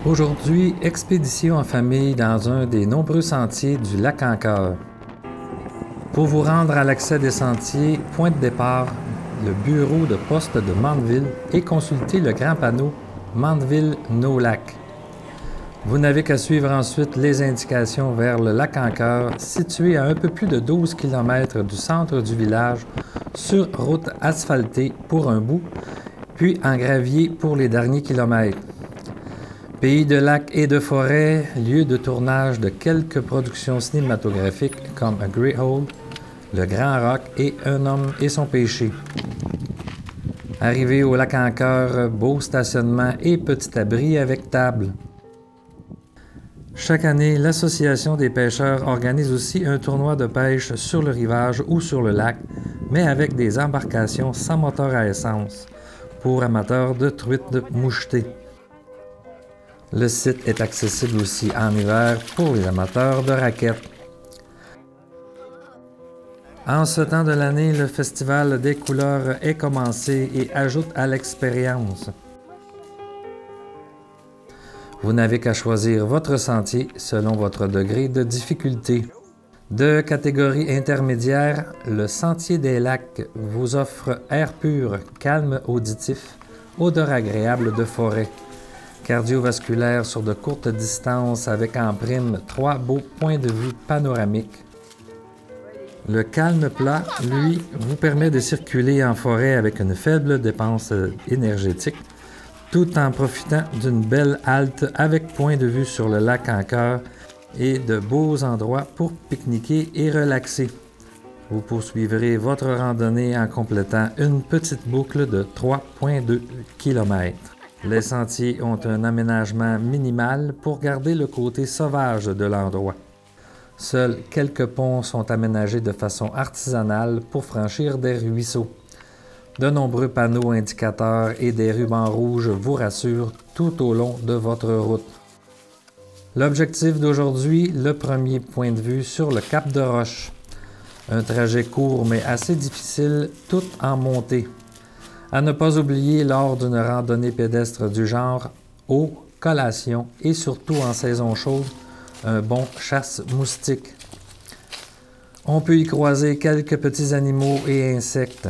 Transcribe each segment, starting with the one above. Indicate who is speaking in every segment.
Speaker 1: Aujourd'hui, expédition en famille dans un des nombreux sentiers du lac Anker. Pour vous rendre à l'accès des sentiers, point de départ, le bureau de poste de Mandeville et consulter le grand panneau Mandeville-No-Lac. Vous n'avez qu'à suivre ensuite les indications vers le lac Anker, situé à un peu plus de 12 km du centre du village, sur route asphaltée pour un bout, puis en gravier pour les derniers kilomètres. Pays de lacs et de forêts, lieu de tournage de quelques productions cinématographiques comme A Greyhound, Le Grand Roc et Un homme et son péché. Arrivé au lac Anker, beau stationnement et petit abri avec table. Chaque année, l'Association des pêcheurs organise aussi un tournoi de pêche sur le rivage ou sur le lac, mais avec des embarcations sans moteur à essence, pour amateurs de truites mouchetées. Le site est accessible aussi en hiver pour les amateurs de raquettes. En ce temps de l'année, le Festival des couleurs est commencé et ajoute à l'expérience. Vous n'avez qu'à choisir votre sentier selon votre degré de difficulté. De catégorie intermédiaire, le Sentier des lacs vous offre air pur, calme auditif, odeur agréable de forêt. Cardiovasculaire sur de courtes distances avec en prime 3 beaux points de vue panoramiques. Le calme plat, lui, vous permet de circuler en forêt avec une faible dépense énergétique, tout en profitant d'une belle halte avec point de vue sur le lac Anker et de beaux endroits pour pique-niquer et relaxer. Vous poursuivrez votre randonnée en complétant une petite boucle de 3,2 km. Les sentiers ont un aménagement minimal pour garder le côté sauvage de l'endroit. Seuls quelques ponts sont aménagés de façon artisanale pour franchir des ruisseaux. De nombreux panneaux indicateurs et des rubans rouges vous rassurent tout au long de votre route. L'objectif d'aujourd'hui, le premier point de vue sur le Cap de Roche. Un trajet court mais assez difficile, tout en montée. À ne pas oublier lors d'une randonnée pédestre du genre, eau, collation et surtout en saison chaude, un bon chasse-moustique. On peut y croiser quelques petits animaux et insectes.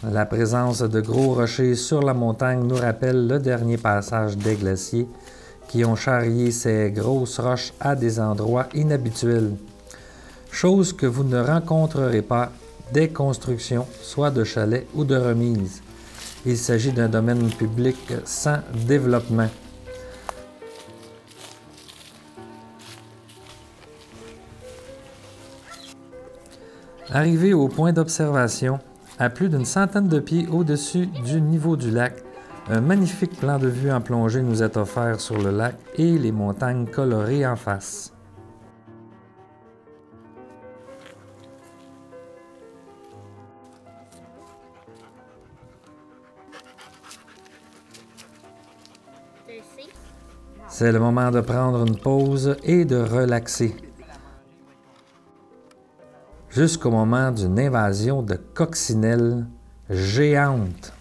Speaker 1: La présence de gros rochers sur la montagne nous rappelle le dernier passage des glaciers qui ont charrié ces grosses roches à des endroits inhabituels. Chose que vous ne rencontrerez pas des constructions, soit de chalets ou de remises. Il s'agit d'un domaine public sans développement. Arrivé au point d'observation, à plus d'une centaine de pieds au-dessus du niveau du lac, un magnifique plan de vue en plongée nous est offert sur le lac et les montagnes colorées en face. C'est le moment de prendre une pause et de relaxer. Jusqu'au moment d'une invasion de coccinelles géantes.